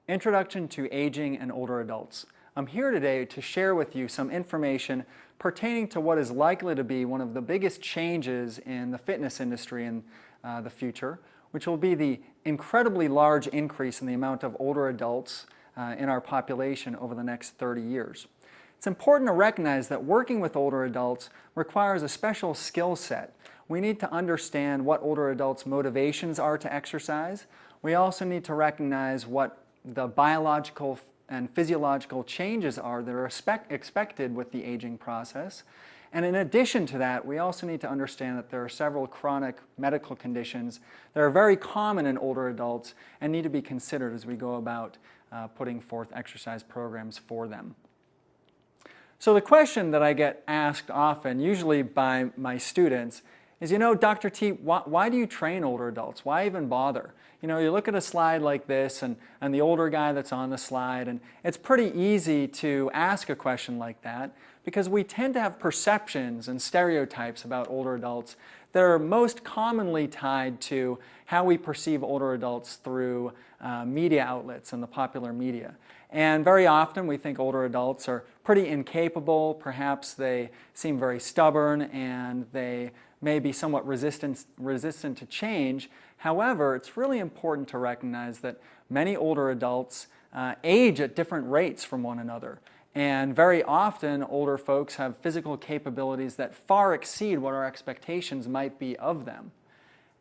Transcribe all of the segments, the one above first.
Introduction to Aging and Older Adults. I'm here today to share with you some information pertaining to what is likely to be one of the biggest changes in the fitness industry in the future, which will be the incredibly large increase in the amount of older adults in our population over the next 30 years. It's important to recognize that working with older adults requires a special skill set. We need to understand what older adults' motivations are to exercise. We also need to recognize what the biological and physiological changes are that are expected with the aging process. And in addition to that, we also need to understand that there are several chronic medical conditions that are very common in older adults and need to be considered as we go about putting forth exercise programs for them. So the question that I get asked often, usually by my students, is, Dr. T, why do you train older adults? Why even bother? You look at a slide like this and the older guy that's on the slide, and it's pretty easy to ask a question like that because we tend to have perceptions and stereotypes about older adults that are most commonly tied to how we perceive older adults through media outlets and the popular media. And very often we think older adults are pretty incapable, perhaps they seem very stubborn, and they may be somewhat resistant to change. However, it's really important to recognize that many older adults age at different rates from one another. And very often, older folks have physical capabilities that far exceed what our expectations might be of them.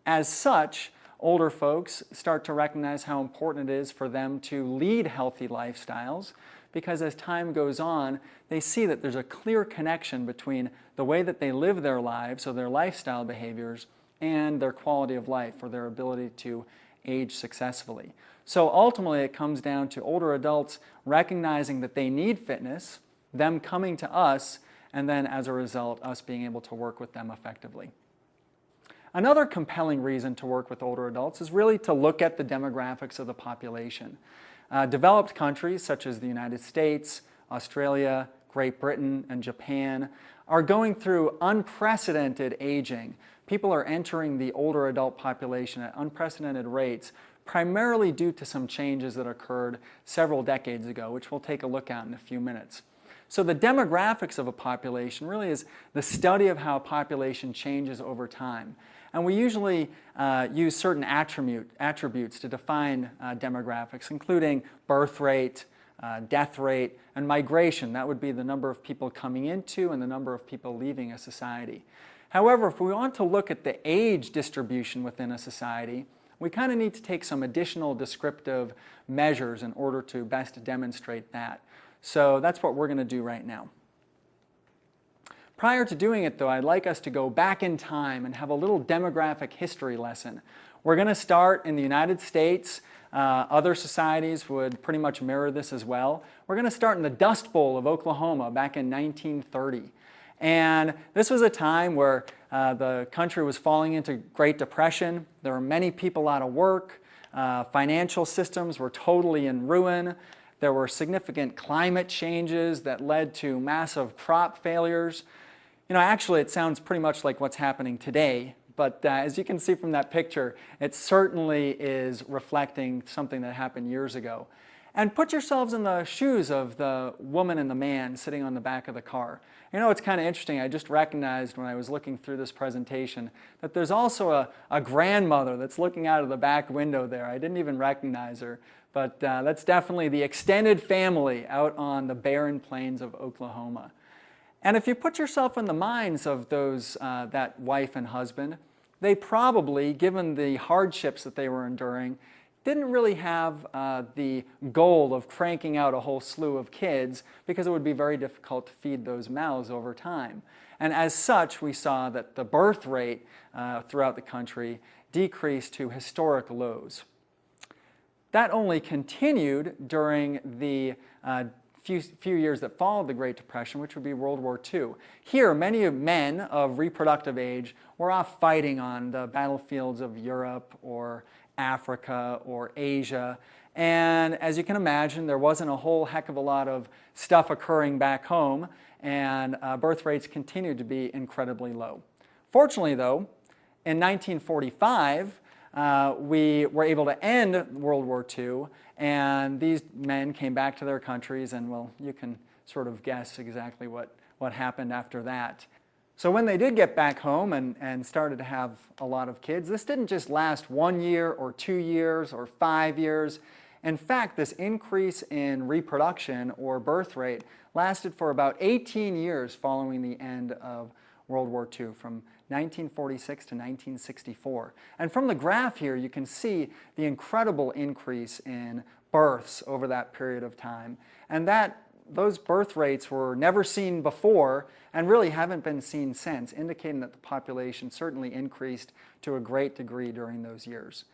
As such, older folks start to recognize how important it is for them to lead healthy lifestyles, because as time goes on, they see that there's a clear connection between the way that they live their lives, so their lifestyle behaviors, and their quality of life, or their ability to age successfully. So ultimately, it comes down to older adults recognizing that they need fitness, them coming to us, and then as a result, us being able to work with them effectively. Another compelling reason to work with older adults is really to look at the demographics of the population. Developed countries such as the United States, Australia, Great Britain, and Japan are going through unprecedented aging. People are entering the older adult population at unprecedented rates, primarily due to some changes that occurred several decades ago, which we'll take a look at in a few minutes. So the demographics of a population really is the study of how a population changes over time. And we usually use certain attributes to define demographics, including birth rate, death rate, and migration. That would be the number of people coming into and the number of people leaving a society. However, if we want to look at the age distribution within a society, we kind of need to take some additional descriptive measures in order to best demonstrate that. So that's what we're going to do right now. Prior to doing it, though, I'd like us to go back in time and have a little demographic history lesson. We're going to start in the United States. Other societies would pretty much mirror this as well. We're going to start in the Dust Bowl of Oklahoma back in 1930. And this was a time where the country was falling into Great Depression. There were many people out of work. Financial systems were totally in ruin. There were significant climate changes that led to massive crop failures. Actually, it sounds pretty much like what's happening today, but as you can see from that picture, it certainly is reflecting something that happened years ago. And put yourselves in the shoes of the woman and the man sitting on the back of the car. It's kind of interesting. I just recognized when I was looking through this presentation that there's also a grandmother that's looking out of the back window there. I didn't even recognize her, but that's definitely the extended family out on the barren plains of Oklahoma. And if you put yourself in the minds of those, that wife and husband, they probably, given the hardships that they were enduring, didn't really have the goal of cranking out a whole slew of kids because it would be very difficult to feed those mouths over time. And as such, we saw that the birth rate throughout the country decreased to historic lows. That only continued during the few years that followed the Great Depression, which would be World War II. Here, many men of reproductive age were off fighting on the battlefields of Europe or Africa or Asia. And as you can imagine, there wasn't a whole heck of a lot of stuff occurring back home, and birth rates continued to be incredibly low. Fortunately, though, in 1945, we were able to end World War II, and these men came back to their countries, and well, you can sort of guess exactly what happened after that. So when they did get back home and started to have a lot of kids, this didn't just last 1 year or 2 years or 5 years. In fact, this increase in reproduction or birth rate lasted for about 18 years following the end of World War II, from 1946 to 1964. And from the graph here, you can see the incredible increase in births over that period of time. And those birth rates were never seen before and really haven't been seen since, indicating that the population certainly increased to a great degree during those years.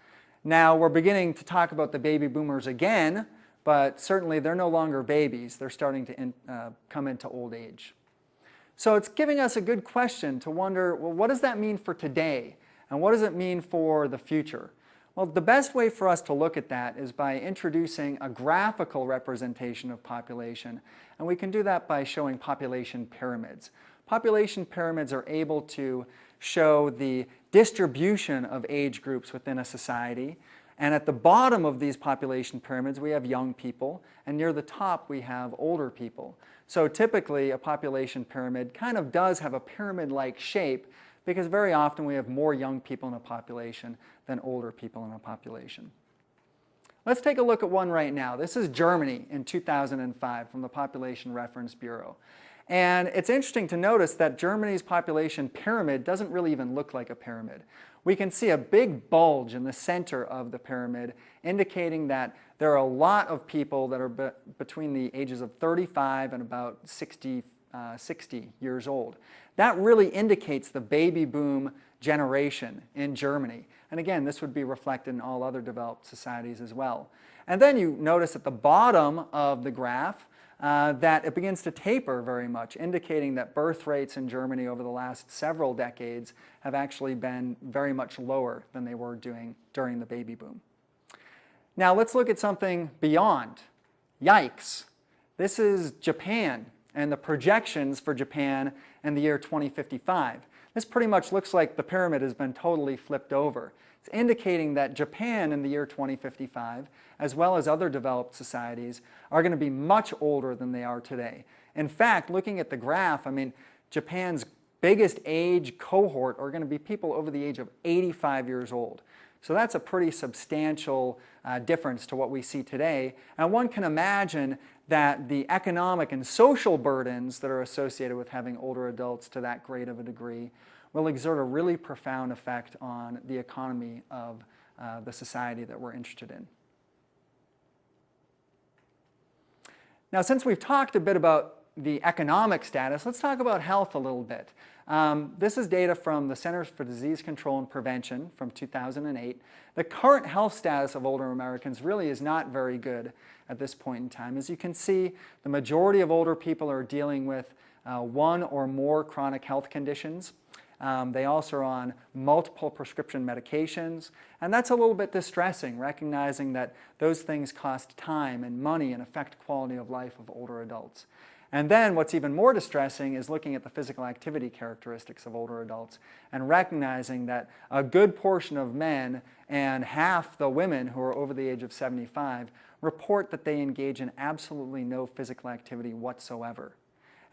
Now we're beginning to talk about the baby boomers again, but certainly they're no longer babies. They're starting to come into old age. So it's giving us a good question to wonder, well, what does that mean for today? And what does it mean for the future? Well, the best way for us to look at that is by introducing a graphical representation of population. And we can do that by showing population pyramids. Population pyramids are able to show the distribution of age groups within a society. And at the bottom of these population pyramids, we have young people, and near the top, we have older people. So typically, a population pyramid kind of does have a pyramid-like shape, because very often we have more young people in a population than older people in a population. Let's take a look at one right now. This is Germany in 2005 from the Population Reference Bureau. And it's interesting to notice that Germany's population pyramid doesn't really even look like a pyramid. We can see a big bulge in the center of the pyramid, indicating that there are a lot of people that are between the ages of 35 and about 60 years old. That really indicates the baby boom generation in Germany. And again, this would be reflected in all other developed societies as well. And then you notice at the bottom of the graph that it begins to taper very much, indicating that birth rates in Germany over the last several decades have actually been very much lower than they were during the baby boom. Now let's look at something beyond. Yikes! This is Japan and the projections for Japan in the year 2055. This pretty much looks like the pyramid has been totally flipped over. It's indicating that Japan in the year 2055, as well as other developed societies, are going to be much older than they are today. In fact, looking at the graph, Japan's biggest age cohort are going to be people over the age of 85 years old. So that's a pretty substantial difference to what we see today. And one can imagine that the economic and social burdens that are associated with having older adults to that great of a degree will exert a really profound effect on the economy of the society that we're interested in. Now, since we've talked a bit about the economic status, let's talk about health a little bit. This is data from the Centers for Disease Control and Prevention from 2008. The current health status of older Americans really is not very good at this point in time. As you can see, the majority of older people are dealing with one or more chronic health conditions. They also are on multiple prescription medications, and that's a little bit distressing, recognizing that those things cost time and money and affect quality of life of older adults. And then what's even more distressing is looking at the physical activity characteristics of older adults and recognizing that a good portion of men and half the women who are over the age of 75 report that they engage in absolutely no physical activity whatsoever.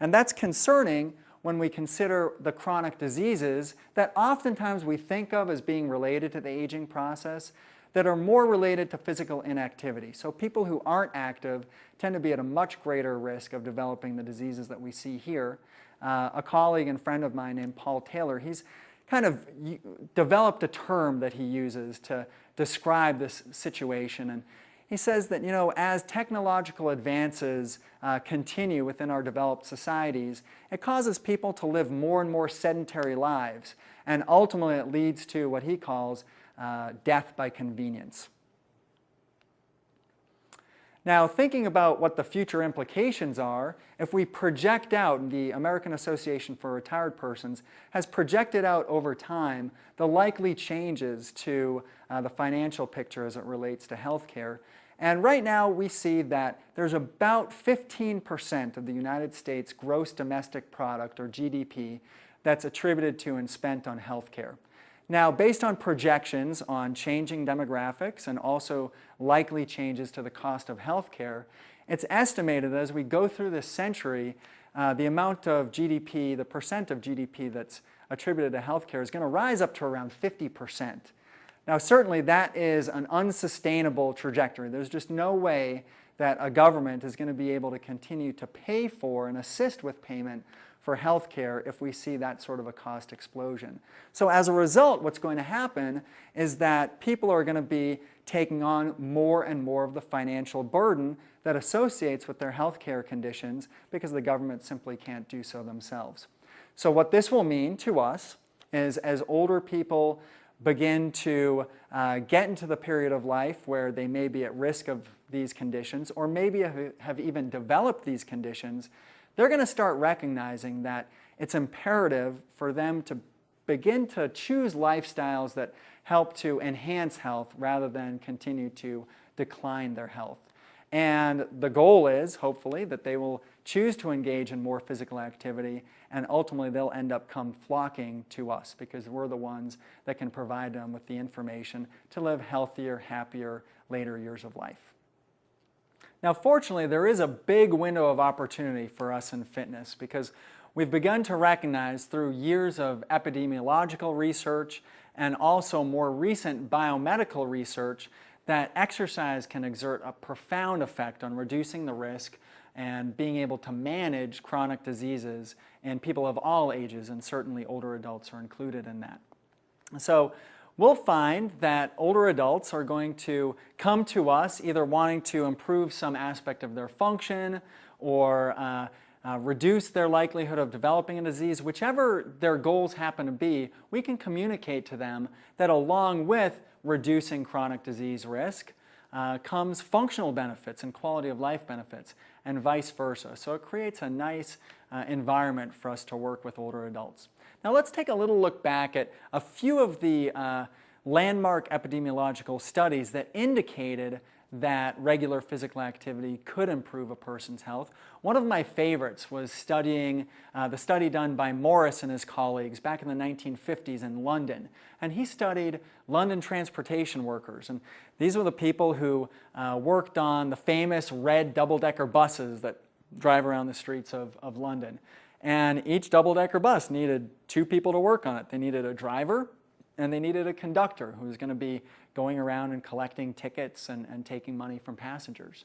And that's concerning when we consider the chronic diseases that oftentimes we think of as being related to the aging process that are more related to physical inactivity. So people who aren't active tend to be at a much greater risk of developing the diseases that we see here. A colleague and friend of mine named Paul Taylor, he's kind of developed a term that he uses to describe this situation. And he says that, as technological advances continue within our developed societies, it causes people to live more and more sedentary lives. And ultimately it leads to what he calls death by convenience. Now, thinking about what the future implications are, if we project out, the American Association for Retired Persons has projected out over time the likely changes to the financial picture as it relates to healthcare. And right now we see that there's about 15% of the United States gross domestic product, or GDP, that's attributed to and spent on healthcare. Now, based on projections on changing demographics and also likely changes to the cost of healthcare, it's estimated that as we go through this century, the amount of GDP, the percent of GDP that's attributed to healthcare is going to rise up to around 50%. Now, certainly that is an unsustainable trajectory. There's just no way that a government is going to be able to continue to pay for and assist with payment for healthcare if we see that sort of a cost explosion. So as a result, what's going to happen is that people are going to be taking on more and more of the financial burden that associates with their healthcare conditions because the government simply can't do so themselves. So what this will mean to us is as older people begin to get into the period of life where they may be at risk of these conditions or maybe have even developed these conditions, they're going to start recognizing that it's imperative for them to begin to choose lifestyles that help to enhance health rather than continue to decline their health. And the goal is, hopefully, that they will choose to engage in more physical activity, and ultimately they'll end up come flocking to us because we're the ones that can provide them with the information to live healthier, happier later years of life. Now, fortunately, there is a big window of opportunity for us in fitness because we've begun to recognize through years of epidemiological research and also more recent biomedical research that exercise can exert a profound effect on reducing the risk and being able to manage chronic diseases in people of all ages, and certainly older adults are included in that. So we'll find that older adults are going to come to us either wanting to improve some aspect of their function or reduce their likelihood of developing a disease. Whichever their goals happen to be, we can communicate to them that along with reducing chronic disease risk comes functional benefits and quality of life benefits, and vice versa. So it creates a nice environment for us to work with older adults. Now let's take a little look back at a few of the landmark epidemiological studies that indicated that regular physical activity could improve a person's health. One of my favorites was studying the study done by Morris and his colleagues back in the 1950s in London. And he studied London transportation workers. And these were the people who worked on the famous red double-decker buses that drive around the streets of London. And each double-decker bus needed two people to work on it. They needed a driver and they needed a conductor who was going to be going around and collecting tickets and taking money from passengers.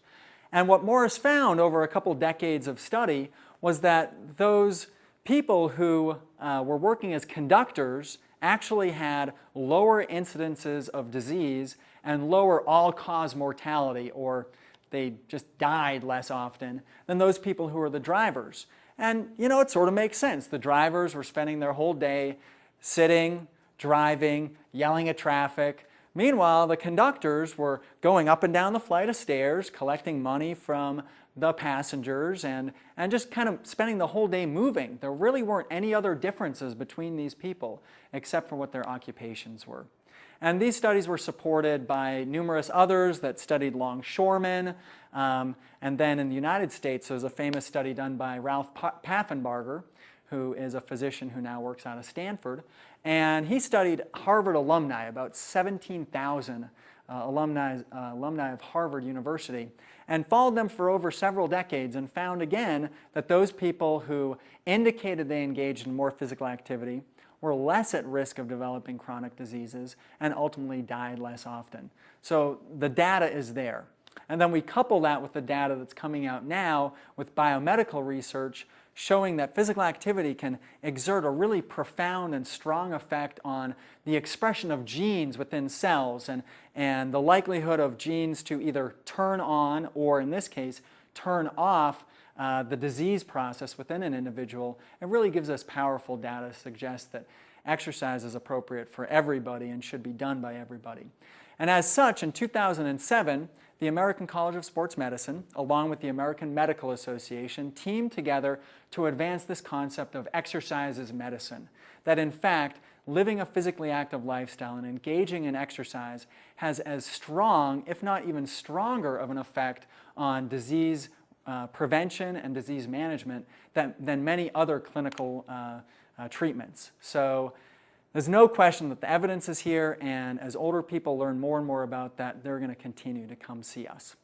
And what Morris found over a couple decades of study was that those people who were working as conductors actually had lower incidences of disease and lower all-cause mortality, or they just died less often, than those people who were the drivers. And, you know, it sort of makes sense. The drivers were spending their whole day sitting, driving, yelling at traffic. Meanwhile, the conductors were going up and down the flight of stairs, collecting money from the passengers, and just kind of spending the whole day moving. There really weren't any other differences between these people except for what their occupations were. And these studies were supported by numerous others that studied longshoremen. And then in the United States, there was a famous study done by Ralph Paffenbarger, who is a physician who now works out of Stanford. And he studied Harvard alumni, about 17,000 alumni of Harvard University, and followed them for over several decades and found again that those people who indicated they engaged in more physical activity were less at risk of developing chronic diseases and ultimately died less often. So the data is there. And then we couple that with the data that's coming out now with biomedical research showing that physical activity can exert a really profound and strong effect on the expression of genes within cells and the likelihood of genes to either turn on or, in this case, turn off the disease process within an individual. It really gives us powerful data to suggest that exercise is appropriate for everybody and should be done by everybody. And as such, in 2007, the American College of Sports Medicine, along with the American Medical Association, teamed together to advance this concept of exercise as medicine. That in fact, living a physically active lifestyle and engaging in exercise has as strong, if not even stronger, of an effect on disease prevention and disease management than many other clinical treatments. So There's no question that the evidence is here, and as older people learn more and more about that, they're going to continue to come see us.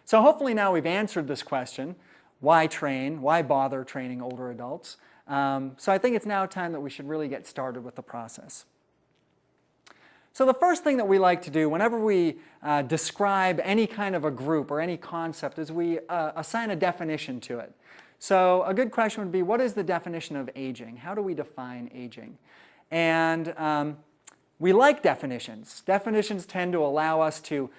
So hopefully now we've answered this question, why train, why bother training older adults? So I think it's now time that we should really get started with the process. So the first thing that we like to do whenever we describe any kind of a group or any concept is we assign a definition to it. So a good question would be, what is the definition of aging? How do we define aging? And we like definitions. Definitions tend to allow us to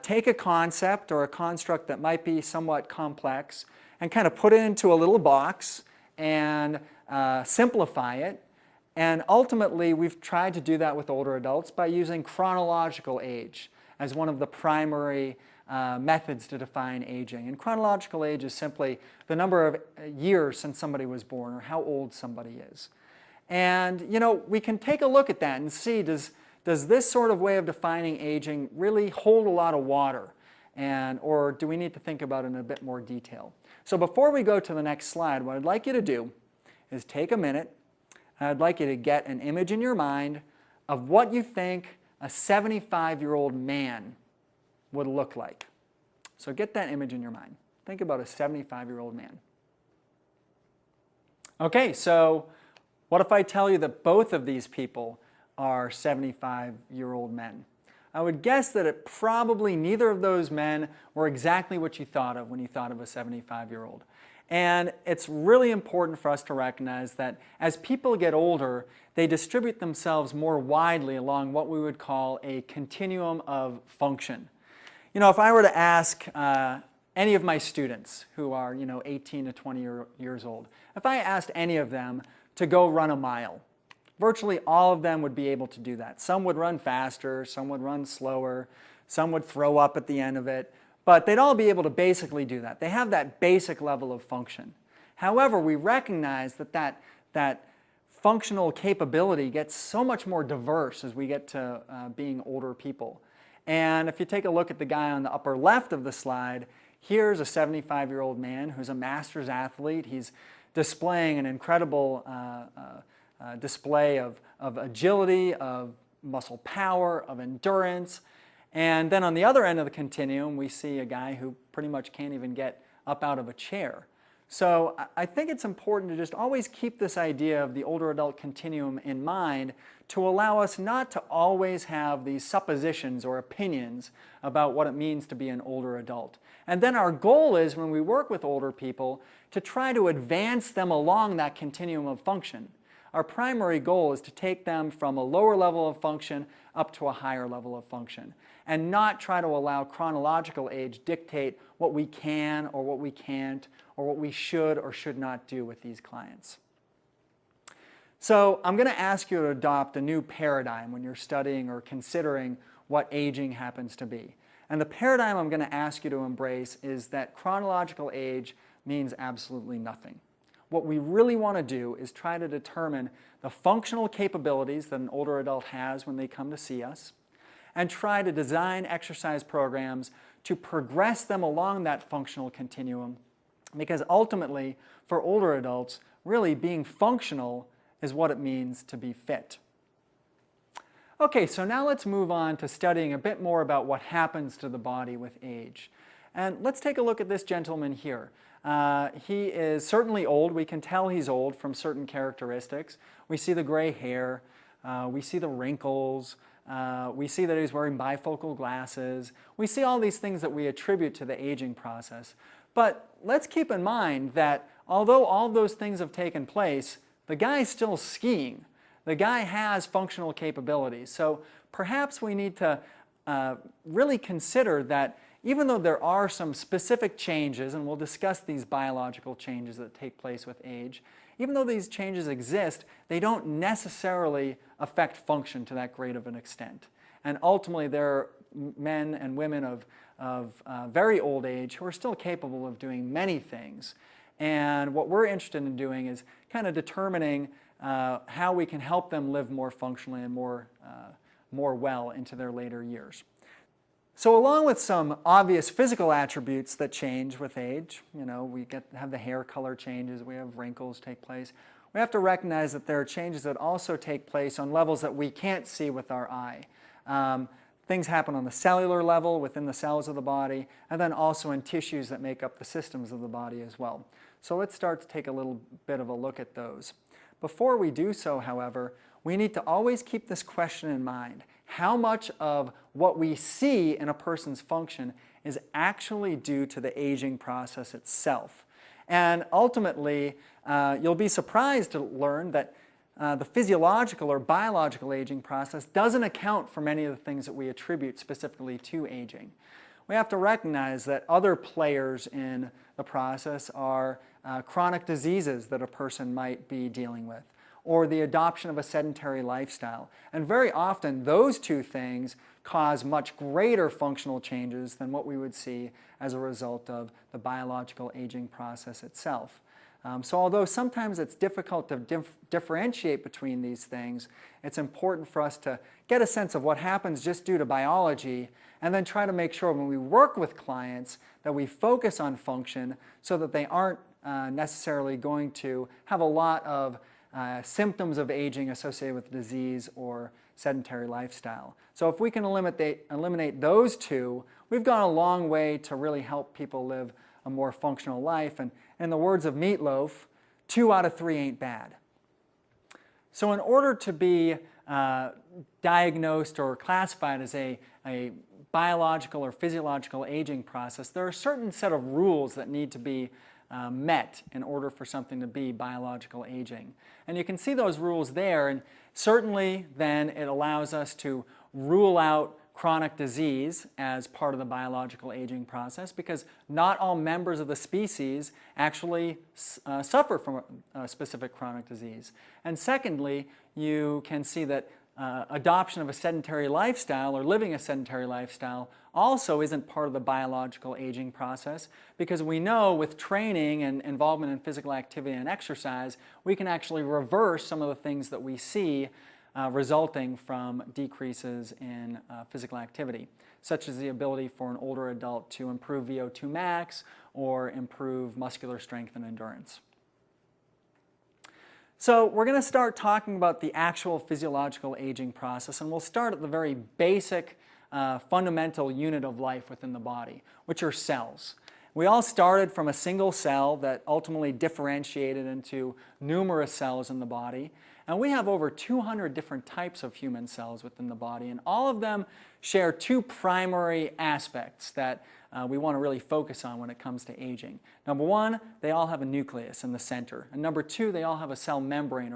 take a concept or a construct that might be somewhat complex and kind of put it into a little box and simplify it. And ultimately, we've tried to do that with older adults by using chronological age as one of the primary methods to define aging. And chronological age is simply the number of years since somebody was born or how old somebody is. And, you know, we can take a look at that and see, does this sort of way of defining aging really hold a lot of water? Or do we need to think about it in a bit more detail? So before we go to the next slide, what I'd like you to do is take a minute. I'd like you to get an image in your mind of what you think a 75-year-old man would look like. So get that image in your mind. Think about a 75-year-old man. Okay, so what if I tell you that both of these people are 75-year-old men? I would guess that it probably neither of those men were exactly what you thought of when you thought of a 75-year-old. And it's really important for us to recognize that as people get older, they distribute themselves more widely along what we would call a continuum of function. You know, if I were to ask any of my students who are, 18 to 20 years old, if I asked any of them to go run a mile, virtually all of them would be able to do that. Some would run faster, some would run slower, some would throw up at the end of it. But they'd all be able to basically do that. They have that basic level of function. However, we recognize that functional capability gets so much more diverse as we get to being older people. And if you take a look at the guy on the upper left of the slide, here's a 75-year-old man who's a master's athlete. He's displaying an incredible display of agility, of muscle power, of endurance. And then on the other end of the continuum, we see a guy who pretty much can't even get up out of a chair. So I think it's important to just always keep this idea of the older adult continuum in mind to allow us not to always have these suppositions or opinions about what it means to be an older adult. And then our goal is, when we work with older people, to try to advance them along that continuum of function. Our primary goal is to take them from a lower level of function up to a higher level of function, and not try to allow chronological age dictate what we can or what we can't or what we should or should not do with these clients. So I'm going to ask you to adopt a new paradigm when you're studying or considering what aging happens to be. And the paradigm I'm going to ask you to embrace is that chronological age means absolutely nothing. What we really want to do is try to determine the functional capabilities that an older adult has when they come to see us, and try to design exercise programs to progress them along that functional continuum, because ultimately, for older adults, really being functional is what it means to be fit. Okay, so now let's move on to studying a bit more about what happens to the body with age. And let's take a look at this gentleman here. He is certainly old. We can tell he's old from certain characteristics. We see the gray hair, we see the wrinkles, we see that he's wearing bifocal glasses. We see all these things that we attribute to the aging process. But let's keep in mind that although all those things have taken place, the guy's still skiing. The guy has functional capabilities. So perhaps we need to really consider that even though there are some specific changes, and we'll discuss these biological changes that take place with age, even though these changes exist, they don't necessarily affect function to that great of an extent. And ultimately, there are men and women of very old age who are still capable of doing many things. And what we're interested in doing is kind of determining how we can help them live more functionally and more well into their later years. So along with some obvious physical attributes that change with age, we have the hair color changes, we have wrinkles take place, we have to recognize that there are changes that also take place on levels that we can't see with our eye. Things happen on the cellular level within the cells of the body, and then also in tissues that make up the systems of the body as well. So let's start to take a little bit of a look at those. Before we do so, however, we need to always keep this question in mind. How much of what we see in a person's function is actually due to the aging process itself? And ultimately, you'll be surprised to learn that the physiological or biological aging process doesn't account for many of the things that we attribute specifically to aging. We have to recognize that other players in the process are chronic diseases that a person might be dealing with, or the adoption of a sedentary lifestyle. And very often, those two things cause much greater functional changes than what we would see as a result of the biological aging process itself. So although sometimes it's difficult to differentiate between these things, it's important for us to get a sense of what happens just due to biology, and then try to make sure when we work with clients that we focus on function so that they aren't necessarily going to have a lot of symptoms of aging associated with disease or sedentary lifestyle. So if we can eliminate those two, we've gone a long way to really help people live a more functional life. And in the words of Meatloaf, 2 out of 3 ain't bad. So in order to be diagnosed or classified as a biological or physiological aging process, there are a certain set of rules that need to be met in order for something to be biological aging. And you can see those rules there, and certainly then it allows us to rule out chronic disease as part of the biological aging process, because not all members of the species actually suffer from a specific chronic disease. And secondly, you can see that adoption of a sedentary lifestyle or living a sedentary lifestyle also isn't part of the biological aging process, because we know with training and involvement in physical activity and exercise, we can actually reverse some of the things that we see resulting from decreases in physical activity, such as the ability for an older adult to improve VO2 max or improve muscular strength and endurance. So we're going to start talking about the actual physiological aging process, and we'll start at the very basic fundamental unit of life within the body, which are cells. We all started from a single cell that ultimately differentiated into numerous cells in the body. And we have over 200 different types of human cells within the body, and all of them share two primary aspects that we want to really focus on when it comes to aging. Number one, they all have a nucleus in the center. And number two, they all have a cell membrane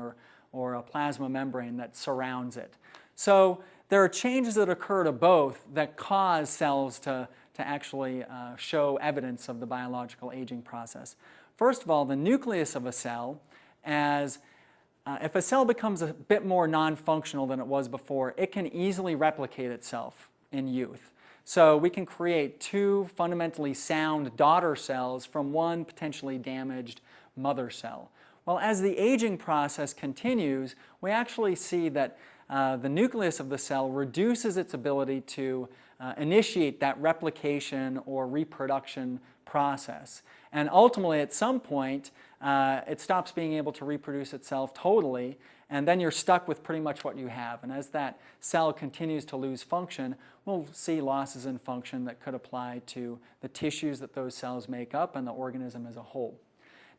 or a plasma membrane that surrounds it. So there are changes that occur to both that cause cells to actually show evidence of the biological aging process. First of all, the nucleus of a cell, if a cell becomes a bit more non-functional than it was before, it can easily replicate itself in youth. So we can create two fundamentally sound daughter cells from one potentially damaged mother cell. Well, as the aging process continues, we actually see that the nucleus of the cell reduces its ability to initiate that replication or reproduction process. And ultimately, at some point, it stops being able to reproduce itself totally, and then you're stuck with pretty much what you have. And as that cell continues to lose function, we'll see losses in function that could apply to the tissues that those cells make up and the organism as a whole.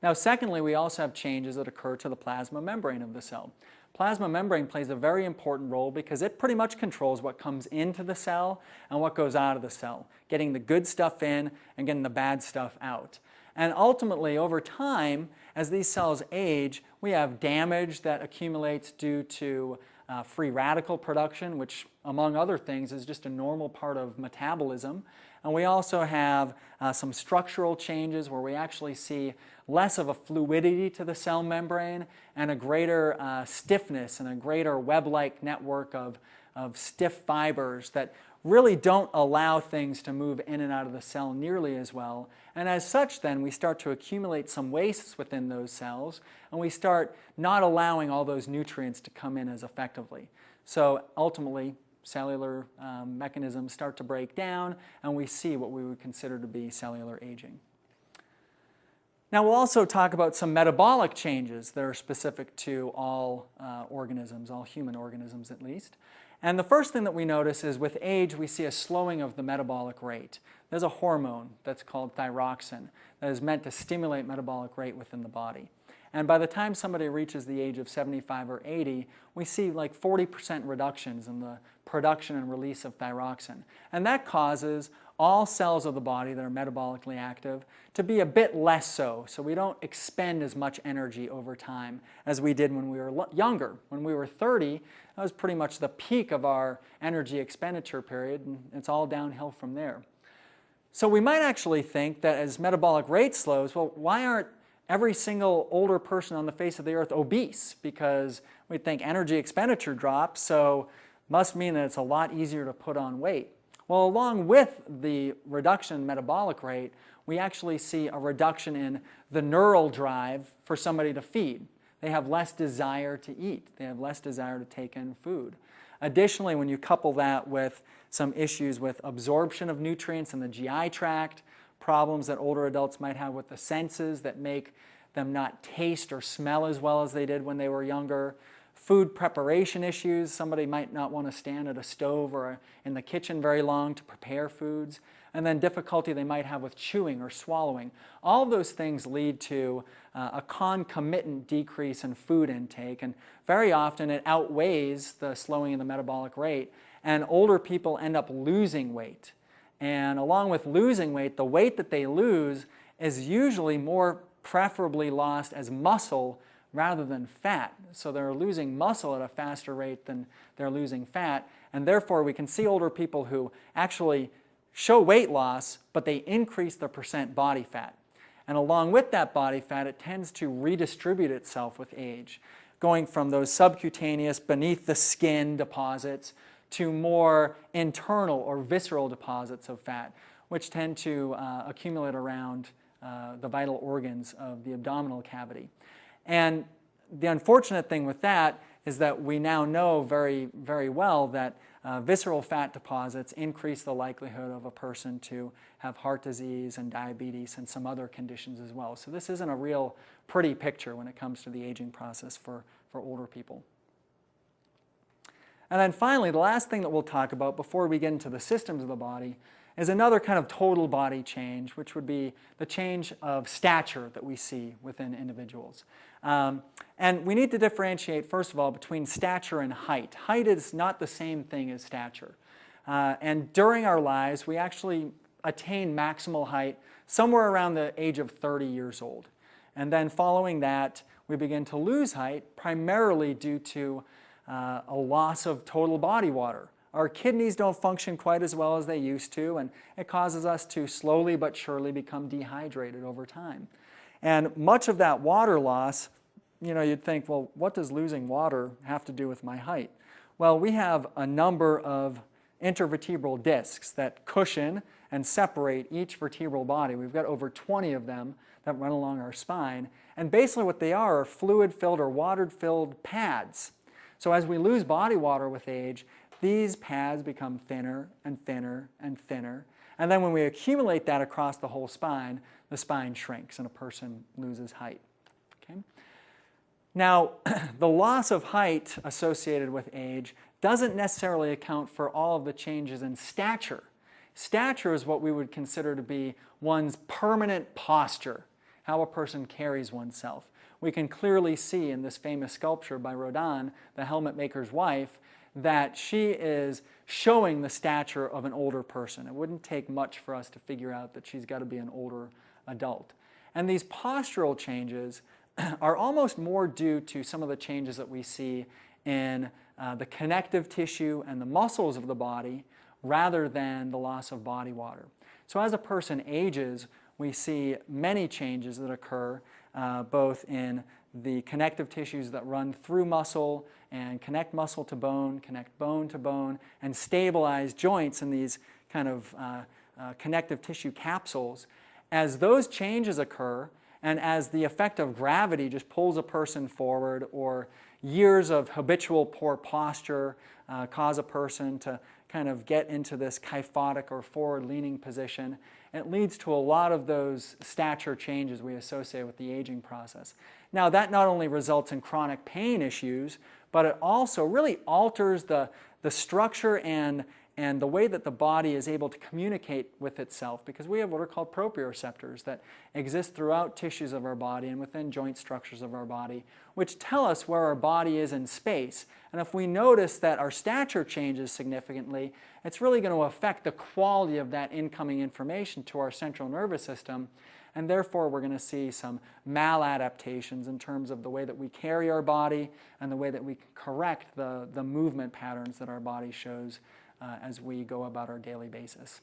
Now, secondly, we also have changes that occur to the plasma membrane of the cell. Plasma membrane plays a very important role because it pretty much controls what comes into the cell and what goes out of the cell, getting the good stuff in and getting the bad stuff out. And ultimately, over time, as these cells age, we have damage that accumulates due to free radical production, which, among other things, is just a normal part of metabolism. And we also have some structural changes where we actually see less of a fluidity to the cell membrane and a greater stiffness and a greater web-like network of stiff fibers that really don't allow things to move in and out of the cell nearly as well. And as such, then, we start to accumulate some wastes within those cells, and we start not allowing all those nutrients to come in as effectively. So ultimately, cellular mechanisms start to break down, and we see what we would consider to be cellular aging. Now we'll also talk about some metabolic changes that are specific to all organisms, all human organisms at least. And the first thing that we notice is with age we see a slowing of the metabolic rate. There's a hormone that's called thyroxine that is meant to stimulate metabolic rate within the body. And by the time somebody reaches the age of 75 or 80, we see like 40% reductions in the production and release of thyroxine. And that causes all cells of the body that are metabolically active to be a bit less so. So we don't expend as much energy over time as we did when we were younger. When we were 30, that was pretty much the peak of our energy expenditure period, and it's all downhill from there. So we might actually think that as metabolic rate slows, well, why aren't every single older person on the face of the earth obese? Because we think energy expenditure drops, so must mean that it's a lot easier to put on weight. Well, along with the reduction in metabolic rate, we actually see a reduction in the neural drive for somebody to feed. They have less desire to eat. They have less desire to take in food. Additionally, when you couple that with some issues with absorption of nutrients in the GI tract, problems that older adults might have with the senses that make them not taste or smell as well as they did when they were younger, food preparation issues, somebody might not want to stand at a stove or in the kitchen very long to prepare foods, and then difficulty they might have with chewing or swallowing. All of those things lead to a concomitant decrease in food intake, and very often it outweighs the slowing in the metabolic rate, and older people end up losing weight. And along with losing weight, the weight that they lose is usually more preferably lost as muscle rather than fat. So they're losing muscle at a faster rate than they're losing fat, and therefore we can see older people who actually show weight loss, but they increase the percent body fat. And along with that body fat, it tends to redistribute itself with age, going from those subcutaneous beneath the skin deposits to more internal or visceral deposits of fat, which tend to accumulate around the vital organs of the abdominal cavity. And the unfortunate thing with that is that we now know very, very well that visceral fat deposits increase the likelihood of a person to have heart disease and diabetes and some other conditions as well. So this isn't a real pretty picture when it comes to the aging process for older people. And then finally, the last thing that we'll talk about before we get into the systems of the body is another kind of total body change, which would be the change of stature that we see within individuals. And we need to differentiate, first of all, between stature and height. Height is not the same thing as stature. And during our lives, we actually attain maximal height somewhere around the age of 30 years old. And then following that, we begin to lose height, primarily due to a loss of total body water. Our kidneys don't function quite as well as they used to, and it causes us to slowly but surely become dehydrated over time. And much of that water loss, you'd think, well, what does losing water have to do with my height? Well, we have a number of intervertebral discs that cushion and separate each vertebral body. We've got over 20 of them that run along our spine, and basically what they are fluid-filled or water-filled pads. So as we lose body water with age, these pads become thinner and thinner and thinner. And then when we accumulate that across the whole spine, the spine shrinks and a person loses height. Okay? Now, the loss of height associated with age doesn't necessarily account for all of the changes in stature. Stature is what we would consider to be one's permanent posture, how a person carries oneself. We can clearly see in this famous sculpture by Rodin, the helmet maker's wife, that she is showing the stature of an older person. It wouldn't take much for us to figure out that she's got to be an older adult. And these postural changes are almost more due to some of the changes that we see in the connective tissue and the muscles of the body rather than the loss of body water. So as a person ages, we see many changes that occur both in the connective tissues that run through muscle and connect muscle to bone, connect bone to bone, and stabilize joints in these kind of connective tissue capsules. As those changes occur, and as the effect of gravity just pulls a person forward, or years of habitual poor posture, cause a person to kind of get into this kyphotic or forward-leaning position. It leads to a lot of those stature changes we associate with the aging process. Now, that not only results in chronic pain issues, but it also really alters the structure and the way that the body is able to communicate with itself, because we have what are called proprioceptors that exist throughout tissues of our body and within joint structures of our body, which tell us where our body is in space. And if we notice that our stature changes significantly, it's really going to affect the quality of that incoming information to our central nervous system, and therefore we're going to see some maladaptations in terms of the way that we carry our body and the way that we correct the movement patterns that our body shows as we go about our daily basis.